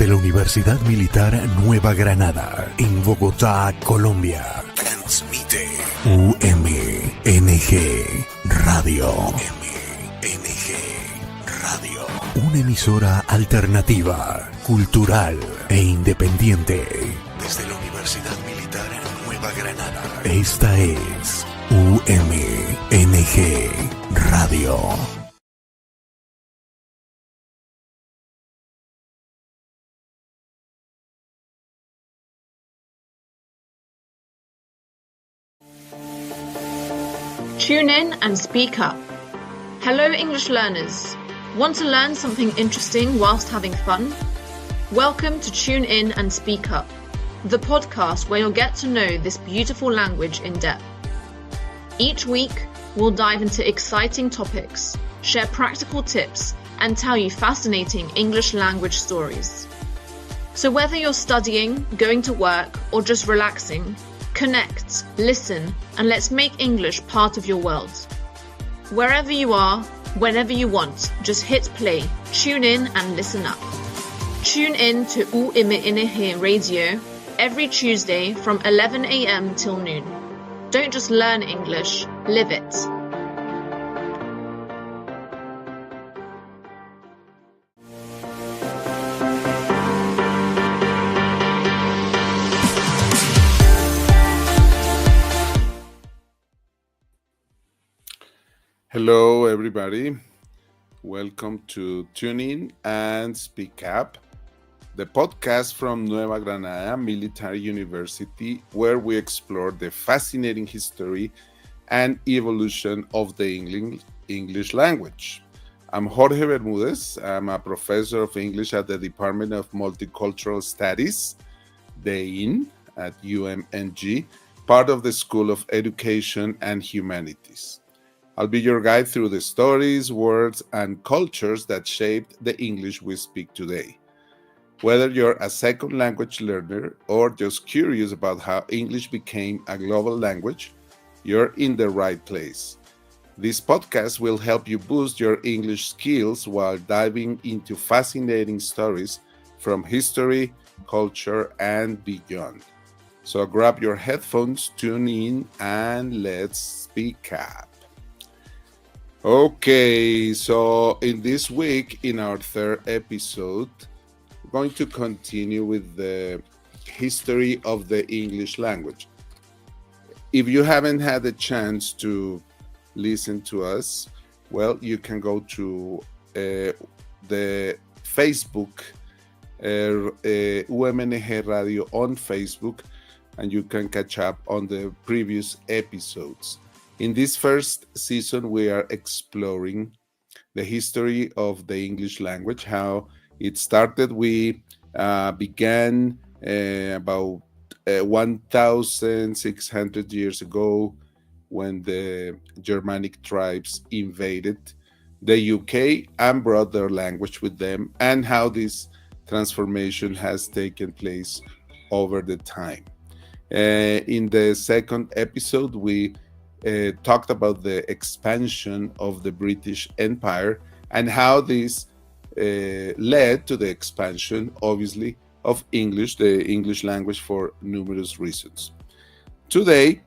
Desde la Universidad Militar Nueva Granada, en Bogotá, Colombia, transmite UMNG Radio. UMNG Radio. Una emisora alternativa, cultural e independiente. Desde la Universidad Militar Nueva Granada. Esta es UMNG Radio. Tune in and speak up. Hello, English learners. Want to learn something interesting whilst having fun? Welcome to Tune In and Speak Up, the podcast where you'll get to know this beautiful language in depth. Each week, we'll dive into exciting topics, share practical tips, and tell you fascinating English language stories. So whether you're studying, going to work, or just relaxing, connect, listen, and let's make English part of your world. Wherever you are, whenever you want, just hit play, tune in and listen up. Tune in to UMNG Radio every Tuesday from 11 a.m. till noon. Don't just learn English, live it. Hello, everybody. Welcome to Tune In and Speak Up, the podcast from Nueva Granada Military University, where we explore the fascinating history and evolution of the English language. I'm Jorge Bermúdez. I'm a professor of English at the Department of Multicultural Studies, DEIN, at UMNG, part of the School of Education and Humanities. I'll be your guide through the stories, words, and cultures that shaped the English we speak today. Whether you're a second language learner or just curious about how English became a global language, you're in the right place. This podcast will help you boost your English skills while diving into fascinating stories from history, culture, and beyond. So grab your headphones, tune in, and let's speak up. Okay, so in this week, in our third episode, we're going to continue with the history of the English language. If you haven't had the chance to listen to us, well, you can go to the Facebook, UMNG Radio on Facebook, and you can catch up on the previous episodes. In this first season, we are exploring the history of the English language, how it started. We began about 1,600 years ago when the Germanic tribes invaded the UK and brought their language with them, and how this transformation has taken place over the time. In the second episode, we talked about the expansion of the British Empire and how this led to the expansion, obviously, of English, the English language, for numerous reasons. Today,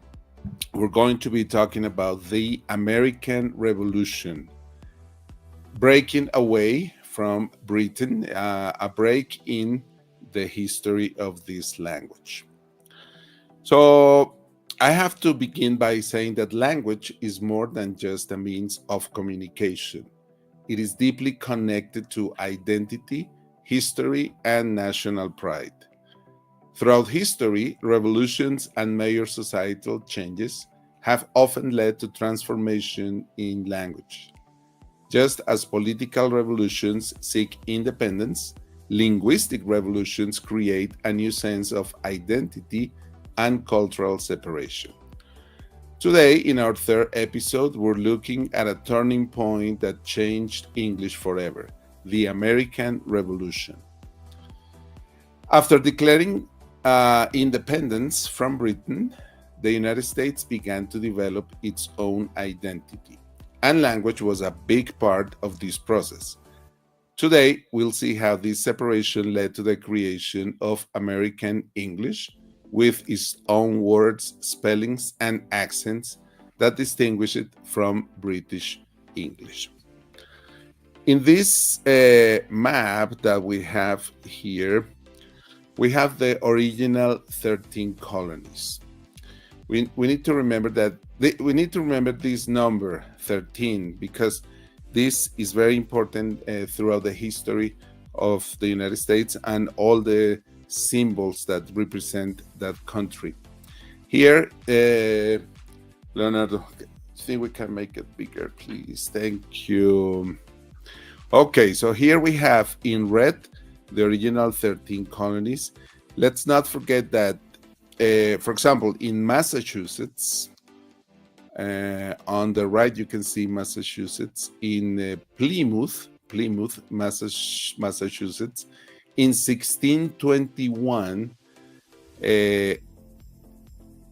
we're going to be talking about the American Revolution, breaking away from Britain, a break in the history of this language. So, I have to begin by saying that language is more than just a means of communication. It is deeply connected to identity, history, and national pride. Throughout history, revolutions and major societal changes have often led to transformation in language. Just as political revolutions seek independence, linguistic revolutions create a new sense of identity and cultural separation. Today, in our third episode, we're looking at a turning point that changed English forever, the American Revolution. After declaring independence from Britain, the United States began to develop its own identity, and language was a big part of this process. Today, we'll see how this separation led to the creation of American English with its own words, spellings, and accents that distinguish it from British English. In this map that we have here, we have the original 13 colonies. We need to remember that we need to remember this number 13 because this is very important throughout the history of the United States and all the symbols that represent that country. Here, Leonardo, I think we can make it bigger, please. Thank you. Okay, so here we have in red the original 13 colonies. Let's not forget that, for example, in Massachusetts, on the right, you can see Massachusetts. In Plymouth, Massachusetts, in 1621,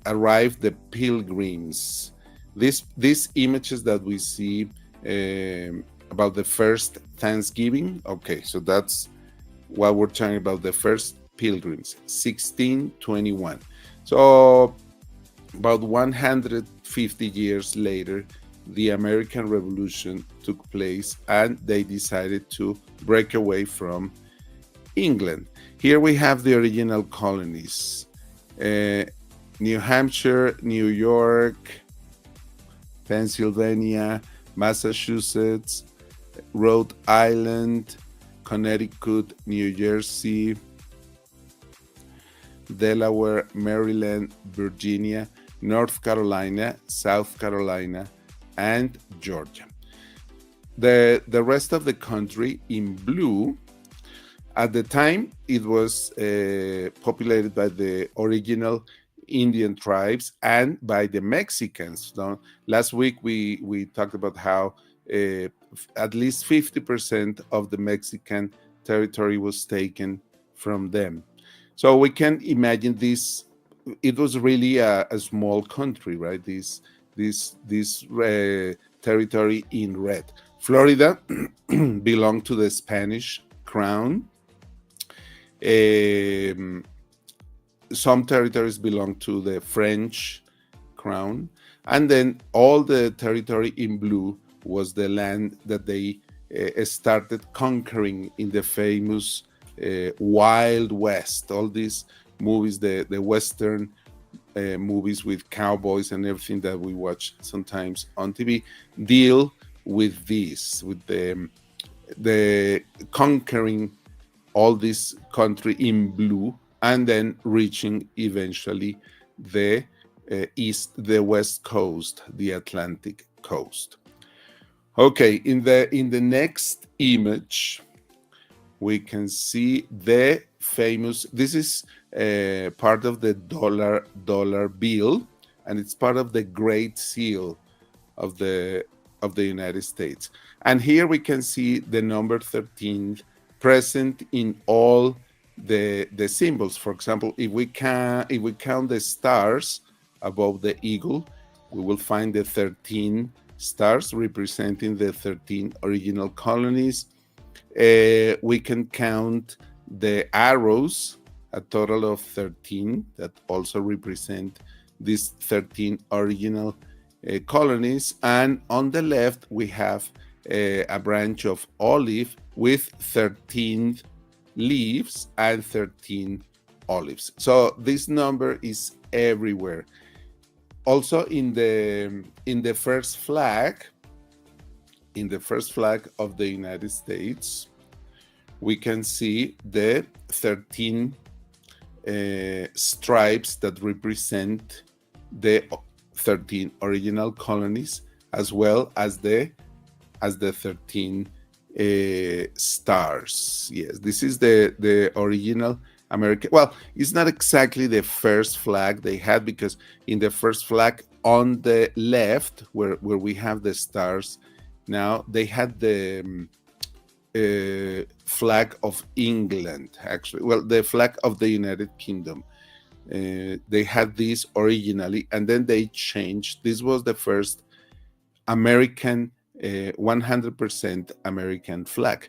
arrived the Pilgrims. These images that we see about the first Thanksgiving. Okay, so that's what we're talking about, the first Pilgrims, 1621. So about 150 years later, the American Revolution took place and they decided to break away from England. Here we have the original colonies. New Hampshire, New York, Pennsylvania, Massachusetts, Rhode Island, Connecticut, New Jersey, Delaware, Maryland, Virginia, North Carolina, South Carolina, and Georgia. The rest of the country in blue, at the time it was populated by the original Indian tribes and by the Mexicans. Now, last week we talked about how at least 50% of the Mexican territory was taken from them. So we can imagine this. It was really a small country, right? This territory in red. Florida belonged to the Spanish crown. Some territories belong to the French crown, and then all the territory in blue was the land that they started conquering in the famous Wild West. All these movies, the Western movies with cowboys and everything that we watch sometimes on TV, deal with this, with the conquering all this country in blue, and then reaching eventually the west coast, the Atlantic coast. Okay, in the next image, we can see the famous. This is part of the dollar bill, and it's part of the Great Seal of the United States. And here we can see the number 13 present in all the symbols. For example, if we count the stars above the eagle, we will find the 13 stars representing the 13 original colonies. We can count the arrows, a total of 13 that also represent these 13 original colonies. And on the left, we have a branch of olive with 13 leaves and 13 olives. So this number is everywhere. Also in the first flag, of the United States, we can see the 13 stripes that represent the 13 original colonies, as well as the 13 stars. Yes, this is the original American. Well, it's not exactly the first flag they had, because in the first flag on the left, where we have the stars now, they had the flag of England, actually. Well, the flag of the United Kingdom. They had this originally, and then they changed. This was the first American, 100% American flag.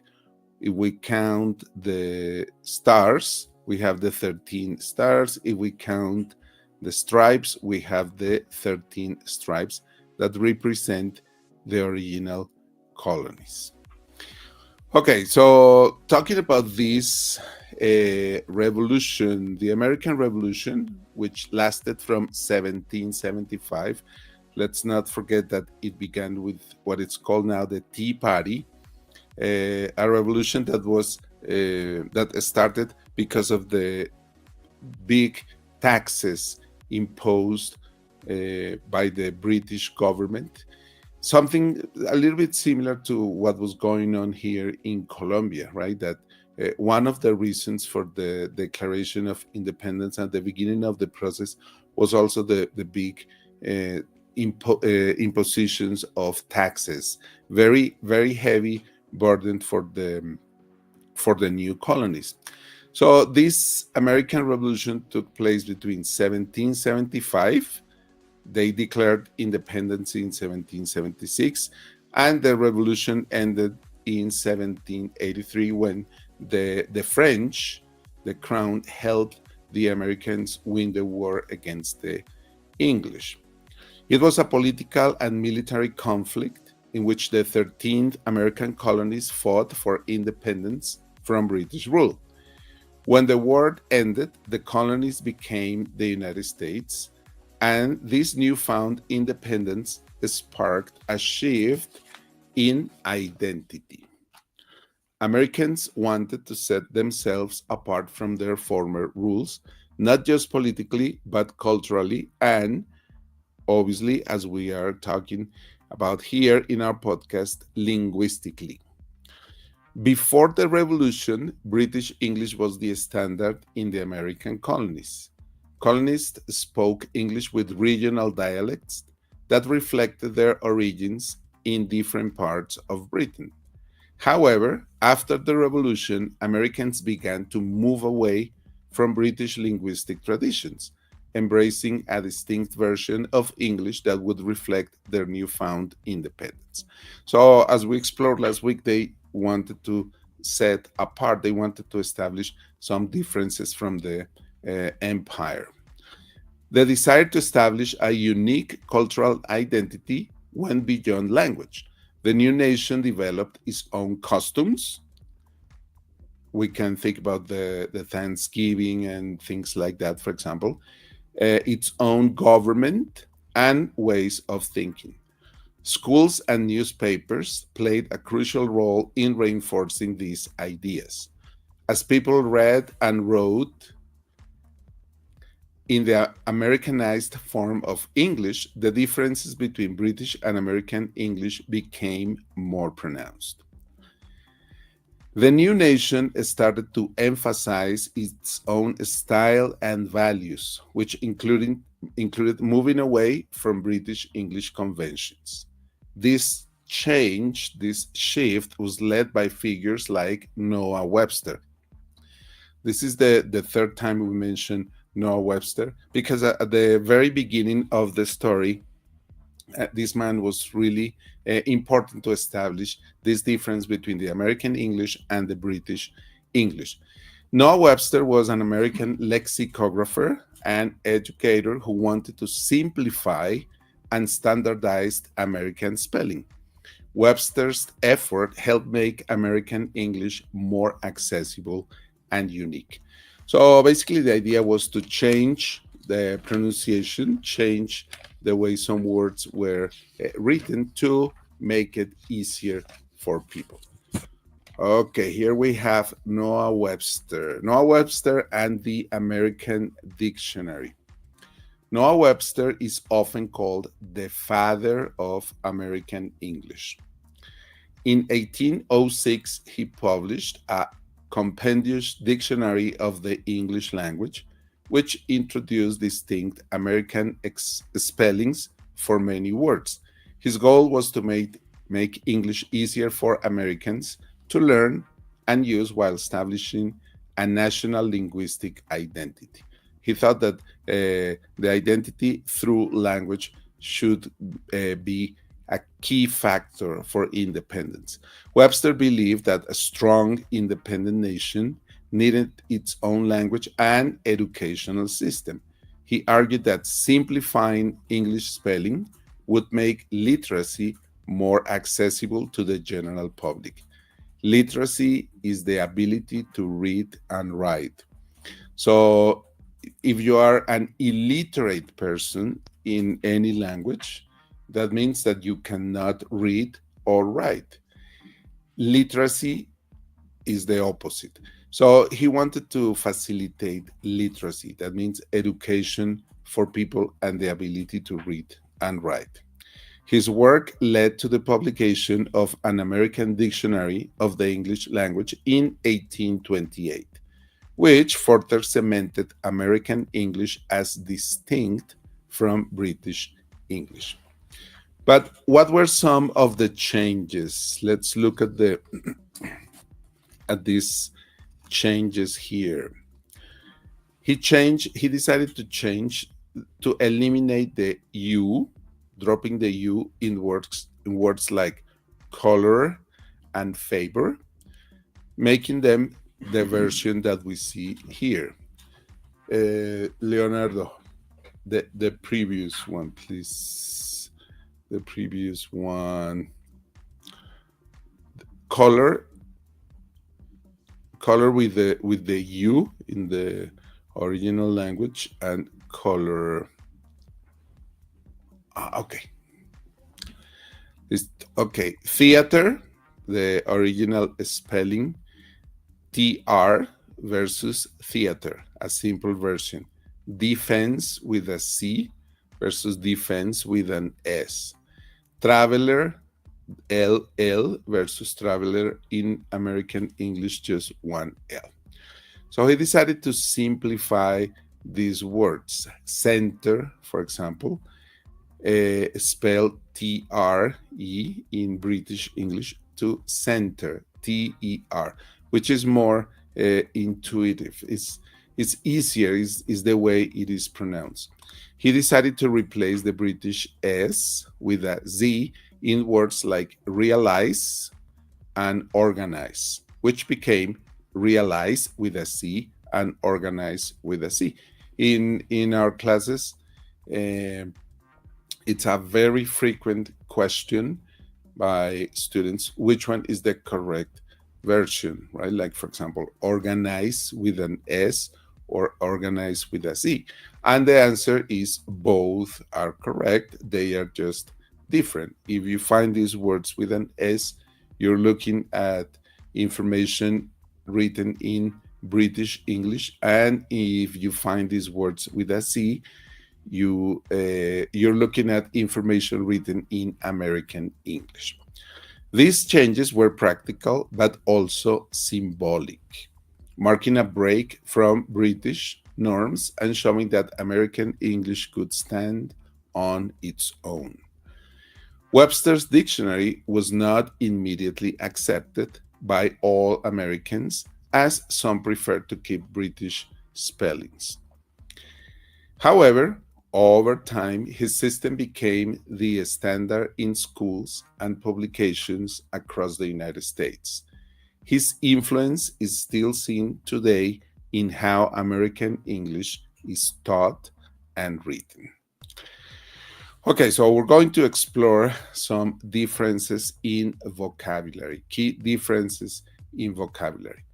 If we count the stars, we have the 13 stars. If we count the stripes, we have the 13 stripes that represent the original colonies. Okay, so talking about this revolution, the American Revolution, which lasted from 1775, let's not forget that it began with what it's called now the Tea Party, a revolution that started because of the big taxes imposed by the British government. Something a little bit similar to what was going on here in Colombia, right? That one of the reasons for the Declaration of Independence at the beginning of the process was also the big impositions of taxes, very, very heavy burden for the new colonies. So this American Revolution took place between 1775. They declared independence in 1776, and the revolution ended in 1783 when the French, the crown, helped the Americans win the war against the English. It was a political and military conflict in which the 13 American colonies fought for independence from British rule. When the war ended, the colonies became the United States, and this newfound independence sparked a shift in identity. Americans wanted to set themselves apart from their former rules, not just politically, but culturally, and obviously, as we are talking about here in our podcast, linguistically. Before the revolution, British English was the standard in the American colonies. Colonists spoke English with regional dialects that reflected their origins in different parts of Britain. However, after the revolution, Americans began to move away from British linguistic traditions, embracing a distinct version of English that would reflect their newfound independence. So, as we explored last week, they wanted to they wanted to establish some differences from the empire. The desire to establish a unique cultural identity went beyond language. The new nation developed its own customs. We can think about the Thanksgiving and things like that, for example, its own government and ways of thinking. Schools and newspapers played a crucial role in reinforcing these ideas. As people read and wrote in the Americanized form of English, the differences between British and American English became more pronounced. The new nation started to emphasize its own style and values, which included moving away from British English conventions. This change, this shift, was led by figures like Noah Webster. This is the third time we mention Noah Webster, because at the very beginning of the story, this man was really important to establish this difference between the American English and the British English. Noah Webster was an American lexicographer and educator who wanted to simplify and standardize American spelling. Webster's effort helped make American English more accessible and unique. So basically, the idea was to change the pronunciation, change the way some words were written to make it easier for people. Okay, here we have Noah Webster. Noah Webster and the American Dictionary. Noah Webster is often called the father of American English. In 1806, he published a compendious dictionary of the English language, which introduced distinct American spellings for many words. His goal was to make English easier for Americans to learn and use while establishing a national linguistic identity. He thought that the identity through language should be a key factor for independence. Webster believed that a strong, independent nation needed its own language and educational system. He argued that simplifying English spelling would make literacy more accessible to the general public. Literacy is the ability to read and write. So, if you are an illiterate person in any language, that means that you cannot read or write. Literacy is the opposite. So he wanted to facilitate literacy. That means education for people and the ability to read and write. His work led to the publication of an American dictionary of the English language in 1828, which further cemented American English as distinct from British English. But what were some of the changes? Let's look at these changes here. He decided to change to eliminate the U, dropping the U in words like color and favor, making them the version that we see here. Leonardo, the previous one, please. The previous one. Color with the U in the original language and color. Okay. Okay. Theater, the original spelling, TR versus theater, a simple version. Defense with a C versus defense with an S. Traveler, LL versus traveler in American English, just one L. So he decided to simplify these words. Center, for example, spelled TRE in British English to center, TER, which is more intuitive. It's easier, is the way it is pronounced. He decided to replace the British S with a Z in words like realize and organize, which became realize with a C and organize with a C. In our classes, it's a very frequent question by students, which one is the correct version, right? Like, for example, organize with an S or organize with a Z. And the answer is both are correct. They are just different. If you find these words with an S, you're looking at information written in British English. And if you find these words with a C, you're looking at information written in American English. These changes were practical, but also symbolic, marking a break from British norms and showing that American English could stand on its own. Webster's dictionary was not immediately accepted by all Americans, as some preferred to keep British spellings. However, over time, his system became the standard in schools and publications across the United States. His influence is still seen today in how American English is taught and written. Okay, so we're going to explore some differences in vocabulary, key differences in vocabulary.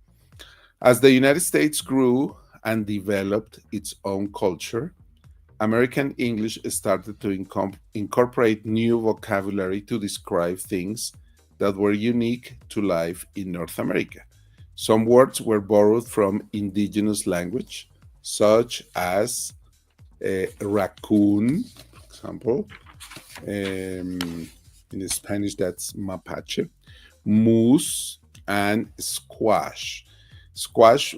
As the United States grew and developed its own culture, American English started to incorporate new vocabulary to describe things that were unique to life in North America. Some words were borrowed from indigenous language, such as raccoon, for example. In Spanish, that's mapache, moose, and squash. Squash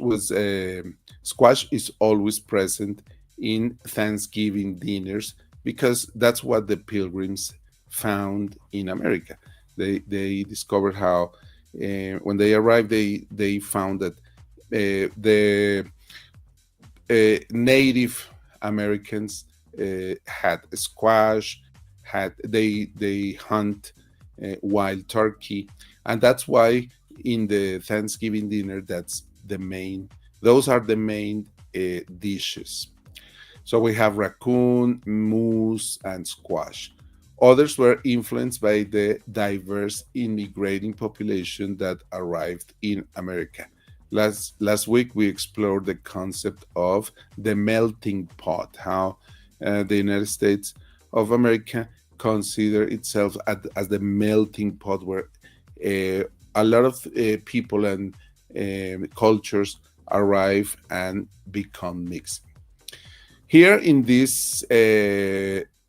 is always present in Thanksgiving dinners because that's what the pilgrims found in America. They discovered how when they arrived, they found that the Native Americans had squash they hunt wild turkey, and that's why in the Thanksgiving dinner those are the main dishes. So we have raccoon, moose, and squash. Others were influenced by the diverse immigrating population that arrived in America. Last week, we explored the concept of the melting pot, how the United States of America consider itself as the melting pot where a lot of people and cultures arrive and become mixed. Here in this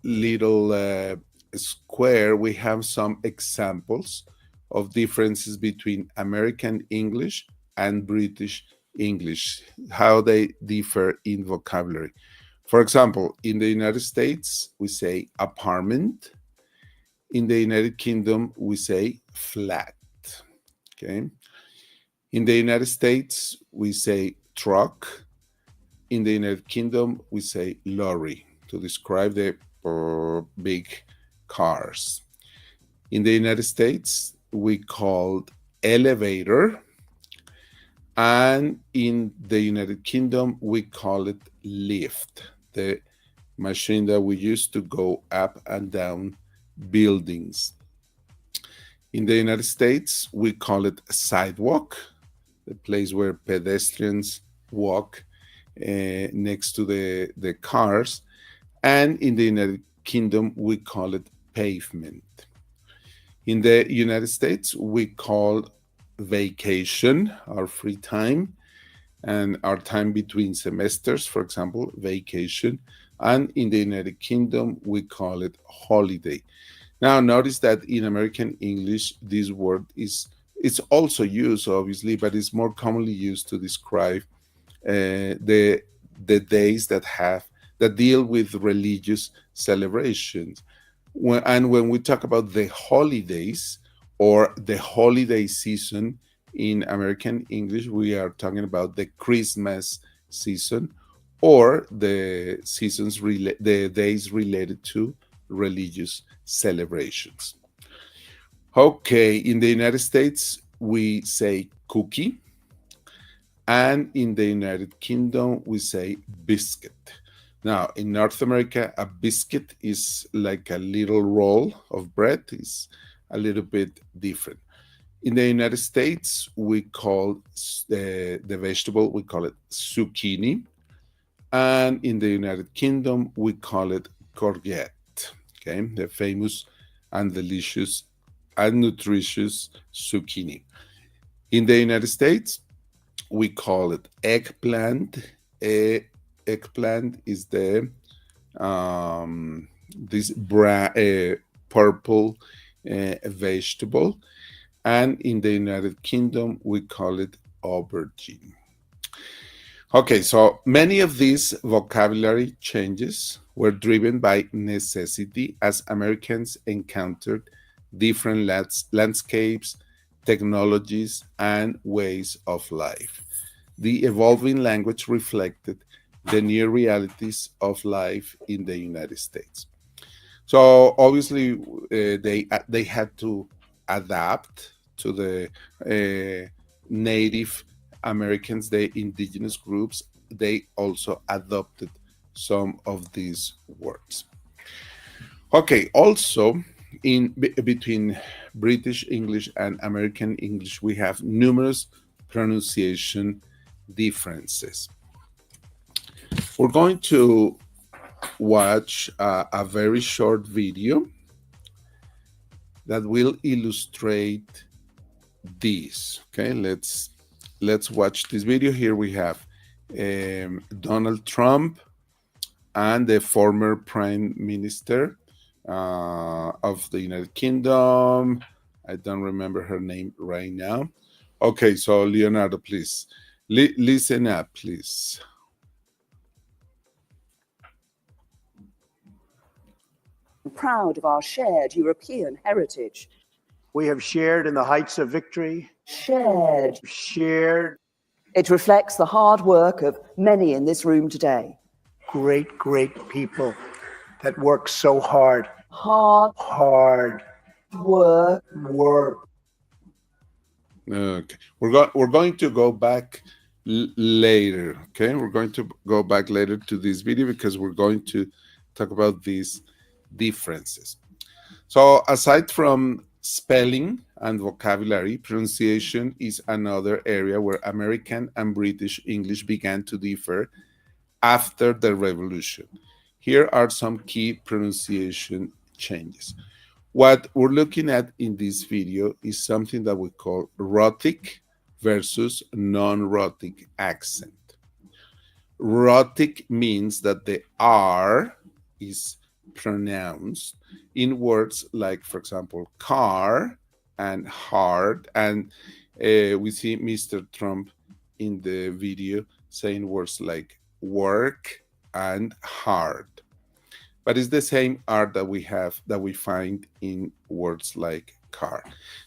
little square, we have some examples of differences between American English and British English, how they differ in vocabulary. For example, in the United States, we say apartment. In the United Kingdom, we say flat. Okay. In the United States, we say truck. In the United Kingdom, we say lorry to describe the big cars. In the United States, we called elevator. And in the United Kingdom, we call it lift, the machine that we use to go up and down buildings. In the United States, we call it sidewalk, the place where pedestrians walk next to the cars. And in the United Kingdom, we call it pavement. In the United States, we call vacation our free time, and our time between semesters, for example, vacation. And in the United Kingdom, we call it holiday. Now, notice that in American English, this word it's also used, obviously, but it's more commonly used to describe the days that deal with religious celebrations. When we talk about the holidays or the holiday season in American English, we are talking about the Christmas season or the days related to religious celebrations. Okay, in the United States, we say cookie, and in the United Kingdom, we say biscuit. Now, in North America, a biscuit is like a little roll of bread. It's a little bit different. In the United States, we call the vegetable, we call it zucchini. And in the United Kingdom, we call it courgette, okay? The famous and delicious and nutritious zucchini. In the United States, we call it eggplant. Eggplant is the this purple vegetable, and in the United Kingdom we call it aubergine. Okay, so many of these vocabulary changes were driven by necessity as Americans encountered different landscapes, technologies, and ways of life. The evolving language reflected the new realities of life in the United States. So obviously, they had to adapt to the Native Americans, the indigenous groups. They also adopted some of these words. Okay, also between British English and American English, we have numerous pronunciation differences. We're going to watch a very short video that will illustrate this. Okay, let's watch this video. Here we have Donald Trump and the former Prime Minister of the United Kingdom. I don't remember her name right now. Okay, so Leonardo, please listen up, please. Proud of our shared European heritage. We have shared in the heights of victory. Shared. It reflects the hard work of many in this room today. Great people that work so hard. hard work, work. Okay, we're going to go back later. Okay, we're going to go back later to this video because we're going to talk about these differences. So aside from spelling and vocabulary, pronunciation is another area where American and British English began to differ after the revolution. Here are some key pronunciation changes. What we're looking at in this video is something that we call rhotic versus non-rhotic accent. Rhotic means that the R is pronounced in words like, for example, car and hard. And we see Mr. Trump in the video saying words like work and hard. But it's the same R that we have, that we find in words like car.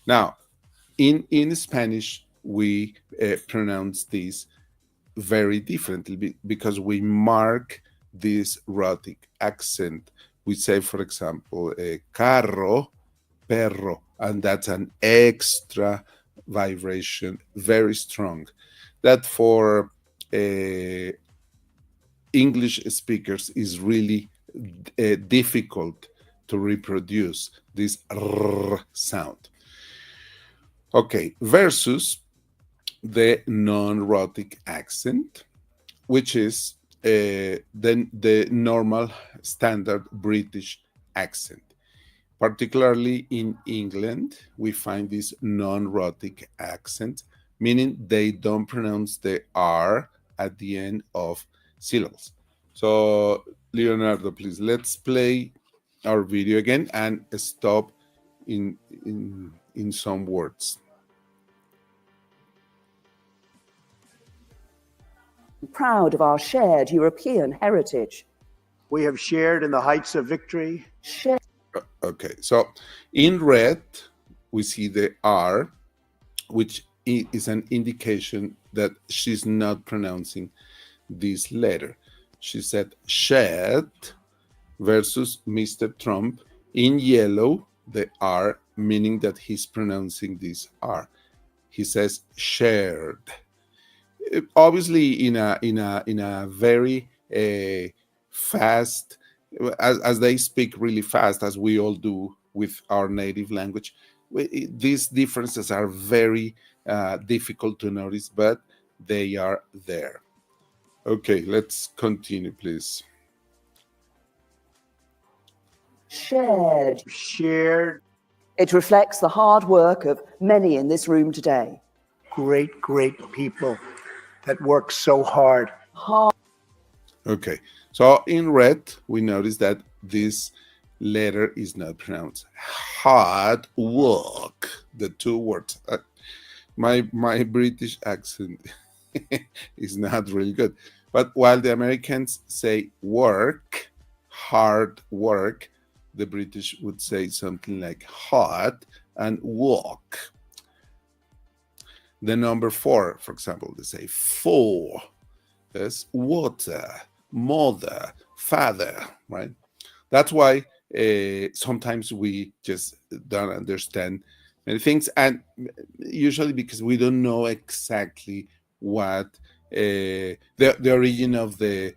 Now, in Spanish, we pronounce this very differently because we mark this rhotic accent. We say, for example, carro, perro, and that's an extra vibration, very strong. That for English speakers is really difficult to reproduce this R sound. Okay, versus the non-rhotic accent, which is then the normal standard British accent. Particularly in England, we find this non-rhotic accent, meaning they don't pronounce the R at the end of syllables. So, Leonardo, please, let's play our video again and stop in some words. proud of our shared European heritage. We have shared in the heights of victory. Okay, so in red, we see the R, which is an indication that she's not pronouncing this letter. She said shared versus Mr. Trump. In yellow, the R, meaning that he's pronouncing this R. He says shared. Obviously, in a very fast, as they speak really fast, as we all do with our native language, these differences are very difficult to notice, but they are there. Okay, let's continue, please. Shared. Shared. It reflects the hard work of many in this room today. Great people that work so hard. Okay, so in red, we notice that this letter is not pronounced. Hard work, the two words. My British accent is not really good. But while the Americans say work, hard work, the British would say something like hard and walk. The number 4, for example, they say 4. There's water, mother, father, right? That's why sometimes we just don't understand many things, and usually because we don't know exactly what the origin of the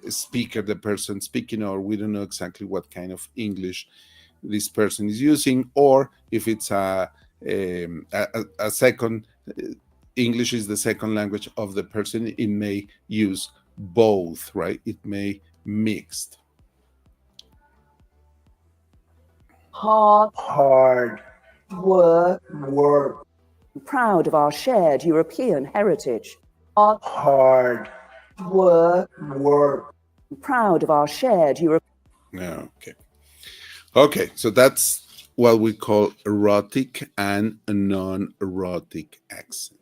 speaker, the person speaking, or we don't know exactly what kind of English this person is using, or if it's a second English is the second language of the person, it may use both, right? It may mixed. Hard Work. Proud of our shared European heritage. Hard Work. Proud of our shared European. Okay, so that's what we call erotic and non-erotic accent.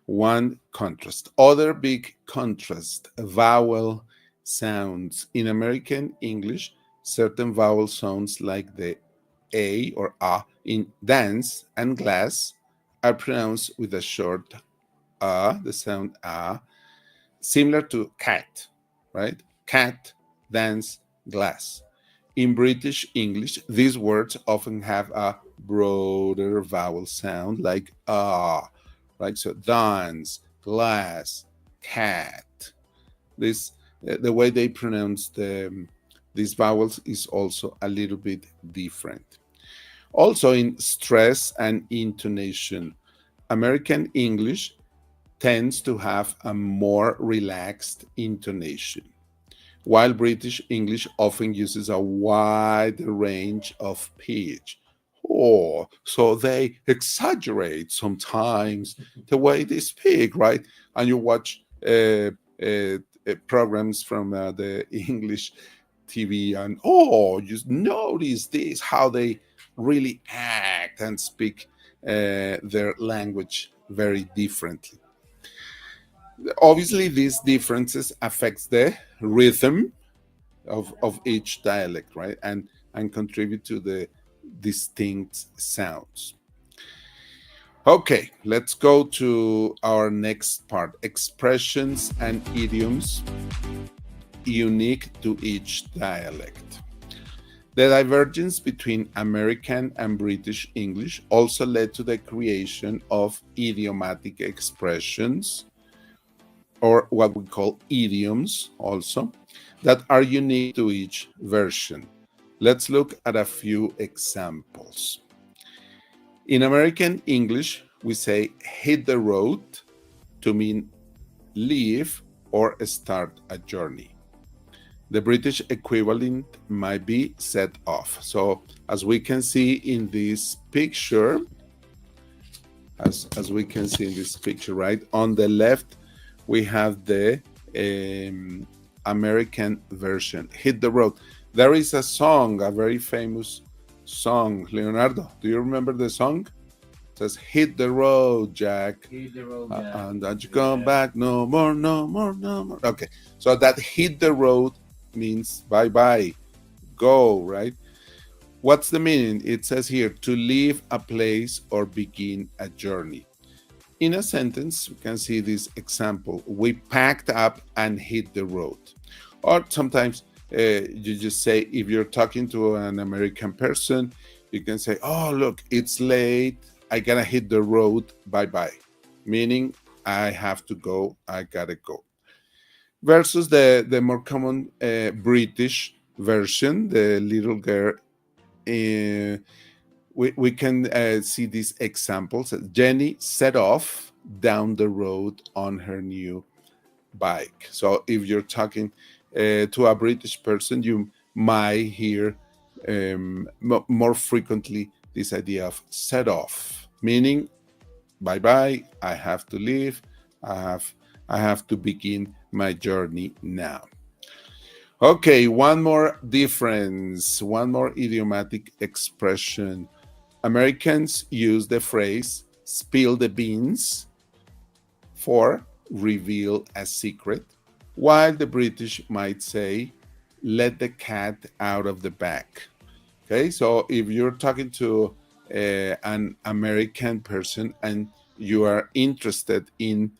One contrast. Other big contrast, vowel sounds. In American English, certain vowel sounds like the A or A in dance and glass are pronounced with a short A, the sound A, similar to cat, right? Cat, dance, glass. In British English, these words often have a broader vowel sound like ah, right? So dance, glass, cat. This the way they pronounce these vowels is also a little bit different. Also in stress and intonation, American English tends to have a more relaxed intonation, while British English often uses a wide range of pitch. Oh, so they exaggerate sometimes the way they speak, right? And you watch programs from the English TV, and oh, you notice this how they really act and speak their language very differently. Obviously, these differences affects the rhythm of each dialect, right? And contribute to the distinct sounds. Okay, let's go to our next part, expressions and idioms unique to each dialect. The divergence between American and British English also led to the creation of idiomatic expressions, or what we call idioms also, that are unique to each version. Let's look at a few examples. In American English, we say hit the road to mean leave or start a journey. The British equivalent might be set off. So as we can see in this picture, as we can see in this picture, right, on the left, we have the American version, hit the road. There is a song, a very famous song. Leonardo, do you remember the song? It says, hit the road, Jack. Hit the road, Jack. And don't you come back no more, no more, no more. Okay, so that hit the road means bye-bye, go, right? What's the meaning? It says here, to leave a place or begin a journey. In a sentence, we can see this example. We packed up and hit the road. Or sometimes you just say, if you're talking to an American person, you can say, oh, look, it's late. I gotta hit the road. Bye-bye. Meaning, I have to go. I gotta go. Versus the more common British version, the little girl. We can see these examples. Jenny set off down the road on her new bike. So if you're talking to a British person, you might hear more frequently this idea of set off, meaning bye-bye, I have to leave, I have to begin my journey now. Okay, one more difference, one more idiomatic expression. Americans use the phrase spill the beans for reveal a secret, while the British might say let the cat out of the bag. Okay, so if you're talking to an American person and you are interested in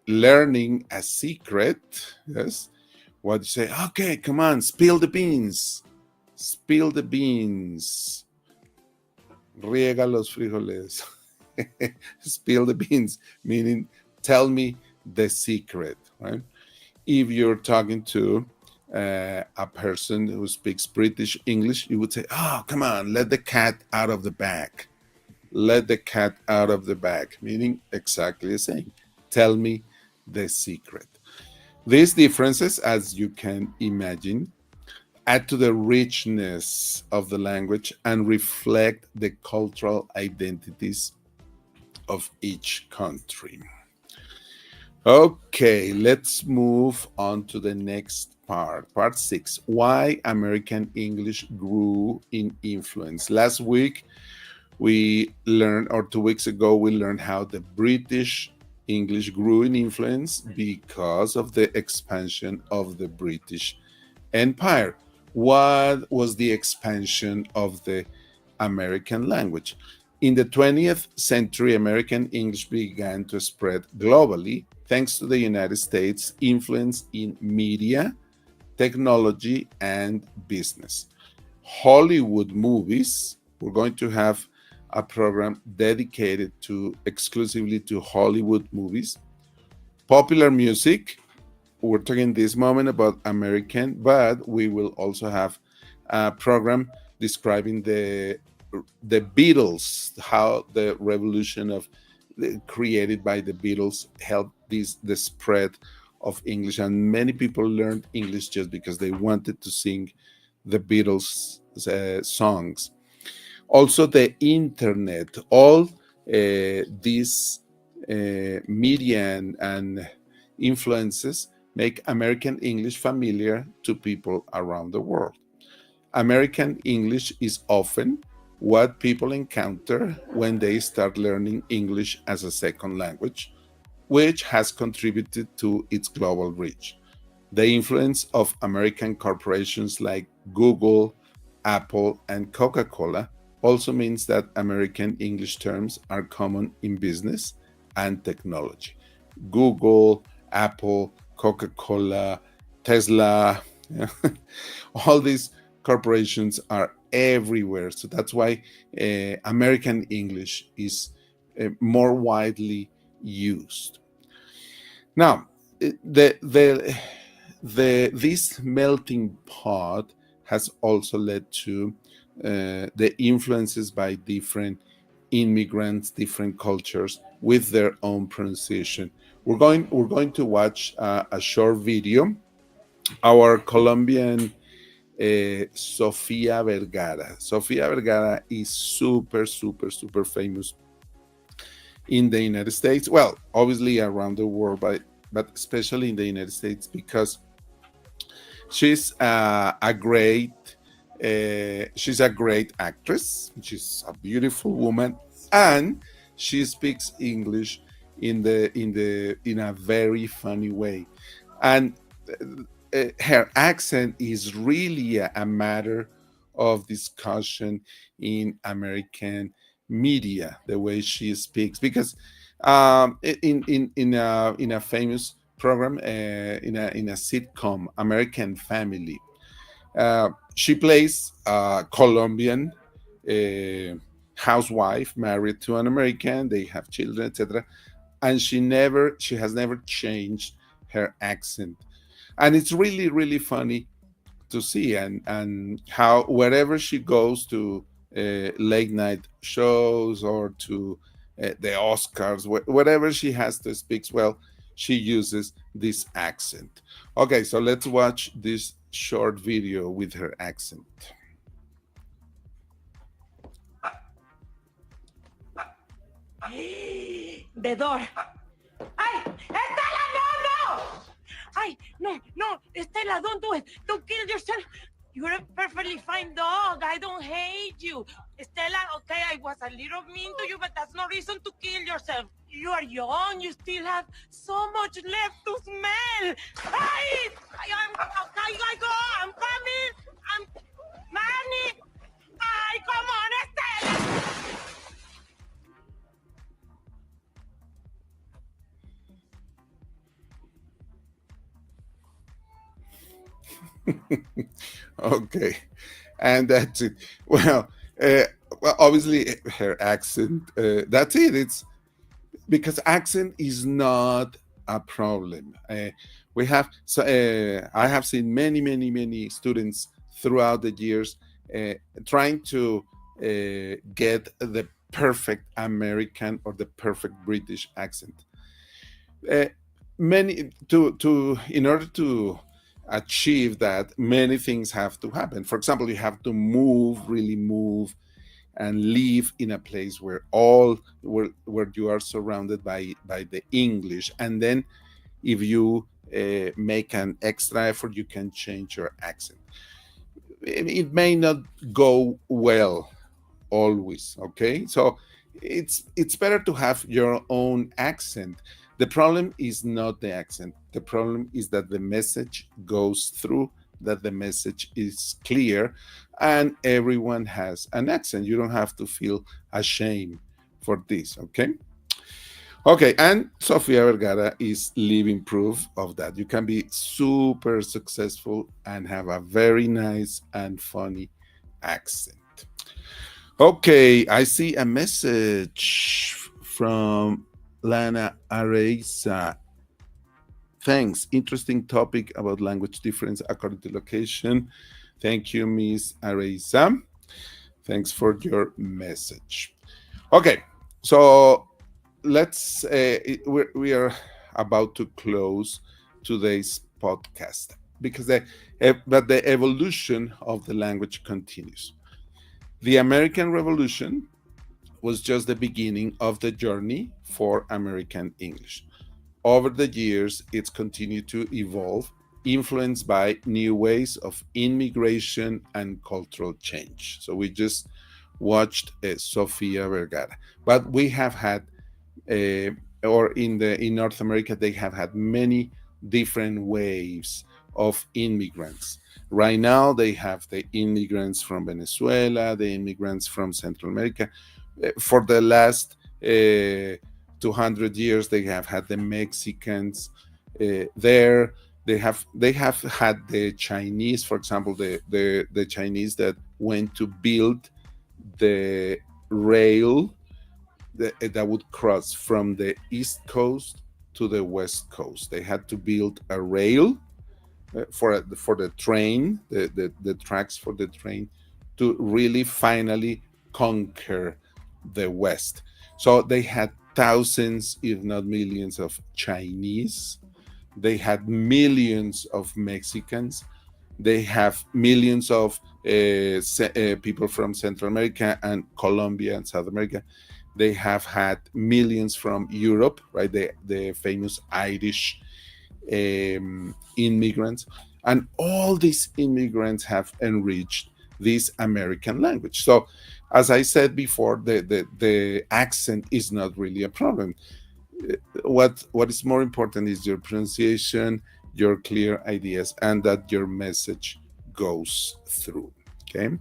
learning a secret, yes, what you say, okay, come on, spill the beans, spill the beans. Riega los frijoles. Spill the beans, meaning tell me the secret, right? If you're talking to a person who speaks British English, you would say, oh, come on, let the cat out of the bag. Let the cat out of the bag, meaning exactly the same. Tell me the secret. These differences, as you can imagine, add to the richness of the language and reflect the cultural identities of each country. Okay, let's move on to the next part, part 6, why American English grew in influence. Last week, we learned, or 2 weeks ago, we learned how the British English grew in influence because of the expansion of the British Empire. What was the expansion of the American language? In the 20th century, American English began to spread globally thanks to the United States' influence in media technology, and business. Hollywood movies, we're going to have a program dedicated to exclusively to Hollywood movies. Popular music, we're talking this moment about American, but we will also have a program describing the Beatles, how the revolution of created by the Beatles helped the spread of English, and many people learned English just because they wanted to sing the Beatles songs. Also, the internet, all these media and influences make American English familiar to people around the world. American English is often what people encounter when they start learning English as a second language, which has contributed to its global reach. The influence of American corporations like Google, Apple, and Coca-Cola also means that American English terms are common in business and technology. Google, Apple, Coca-Cola, Tesla, all these corporations are everywhere. So that's why American English is more widely used. Now, this melting pot has also led to the influences by different immigrants, different cultures with their own pronunciation. We're going to watch a short video. Our Colombian Sofia Vergara. Sofia Vergara is super, super, super famous in the United States. Well, obviously around the world, but especially in the United States, because she's a great actress. She's a beautiful woman, and she speaks English in a very funny way, and her accent is really a matter of discussion in American media, the way she speaks, because in a famous program, in a sitcom, American Family, she plays a Colombian housewife married to an American. They have children, etc. And she has never changed her accent, and it's really, really funny to see, and how wherever she goes to late night shows or to the Oscars, whatever she has to speak, well, she uses this accent. Okay, so let's watch this short video with her accent. The door. ¡Ay! ¡Estela, no, no! ¡Ay, no! Estela, don't do it! Don't kill yourself! You're a perfectly fine dog. I don't hate you. Estela, okay, I was a little mean to you, but that's no reason to kill yourself. You are young. You still have so much left to smell. Ay! I go. I'm coming. Manny! Ay, come on, Estela! Okay, and that's it. Well, obviously her accent. That's it. It's because accent is not a problem. We have so I have seen many students throughout the years trying to get the perfect American or the perfect British accent. Uh, many to in order to achieve that, many things have to happen. For example, you have to really move and live in a place where you are surrounded by the English, and then if you make an extra effort, you can change your accent. It may not go well always, okay? So it's better to have your own accent. The problem is not the accent. The problem is that the message goes through, that the message is clear, and everyone has an accent. You don't have to feel ashamed for this, okay? Okay, and Sofia Vergara is living proof of that. You can be super successful and have a very nice and funny accent. Okay, I see a message from Lana Areisa. Thanks. Interesting topic about language difference according to location. Thank you, Miss Areisa. Thanks for your message. Okay, so let's we are about to close today's podcast because but the evolution of the language continues. The American Revolution was just the beginning of the journey for American English. Over the years, it's continued to evolve, influenced by new ways of immigration and cultural change. So we just watched Sofia Vergara, but we have had or in North America, they have had many different waves of immigrants. Right now, they have the immigrants from Venezuela, the immigrants from Central America. For the last 200 years, they have had the Mexicans there. They have had the Chinese, for example, the Chinese that went to build the rail that would cross from the East Coast to the West Coast. They had to build a rail for the train, the tracks for the train, to really finally conquer the West. So they had thousands, if not millions, of Chinese. They had millions of Mexicans. They have millions of people from Central America and Colombia and South America. They have had millions from Europe, right? The famous Irish immigrants. And all these immigrants have enriched this American language. So, as I said before, the accent is not really a problem. What is more important is your pronunciation, your clear ideas, and that your message goes through. Okay.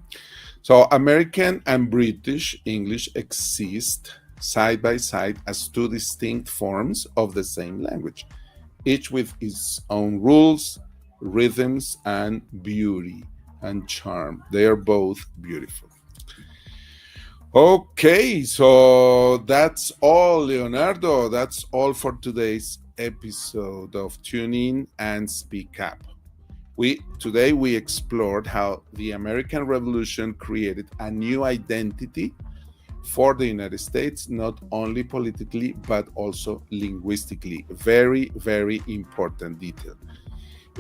So American and British English exist side by side as two distinct forms of the same language, each with its own rules, rhythms, and beauty and charm. They are both beautiful. Okay, so that's all, Leonardo. That's all for today's episode of Tune In and Speak Up. Today we explored how the American Revolution created a new identity for the United States, not only politically, but also linguistically. Very, very important detail.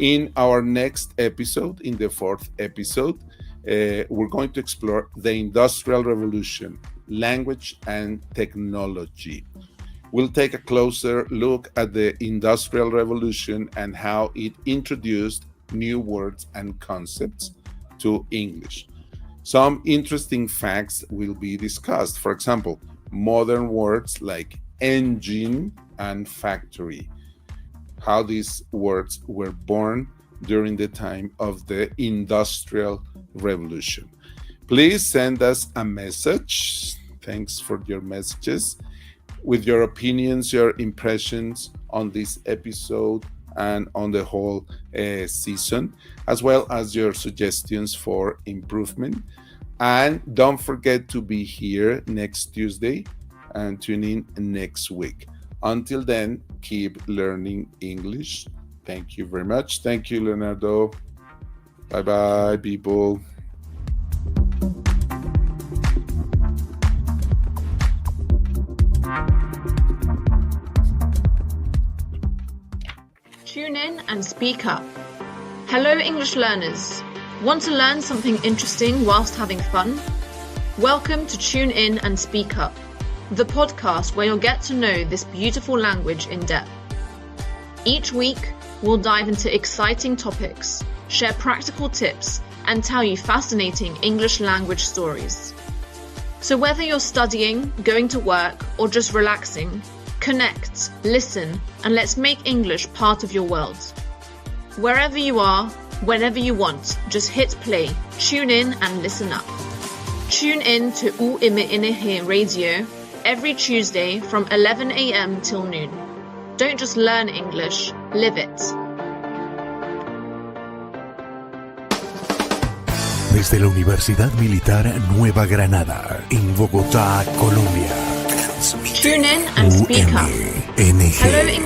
In our next episode, in the fourth episode, we're going to explore the Industrial Revolution, language and technology. We'll take a closer look at the Industrial Revolution and how it introduced new words and concepts to English. Some interesting facts will be discussed. For example, modern words like engine and factory, how these words were born during the time of the Industrial Revolution. Please send us a message. Thanks for your messages with your opinions, your impressions on this episode and on the whole season, as well as your suggestions for improvement. And don't forget to be here next Tuesday and tune in next week. Until then, keep learning English. Thank you very much. Thank you, Leonardo. Bye-bye, people. Tune in and speak up. Hello, English learners. Want to learn something interesting whilst having fun? Welcome to Tune In and Speak Up, the podcast where you'll get to know this beautiful language in depth. Each week, we'll dive into exciting topics, share practical tips, and tell you fascinating English language stories. So whether you're studying, going to work, or just relaxing, connect, listen, and let's make English part of your world. Wherever you are, whenever you want, just hit play, tune in and listen up. Tune in to U Ime Ine Radio every Tuesday from 11 a.m. till noon. Don't just learn English, live it. Desde la Universidad Militar Nueva Granada, en Bogotá, Colombia. Tune in and speak up. UMNG. Hello, English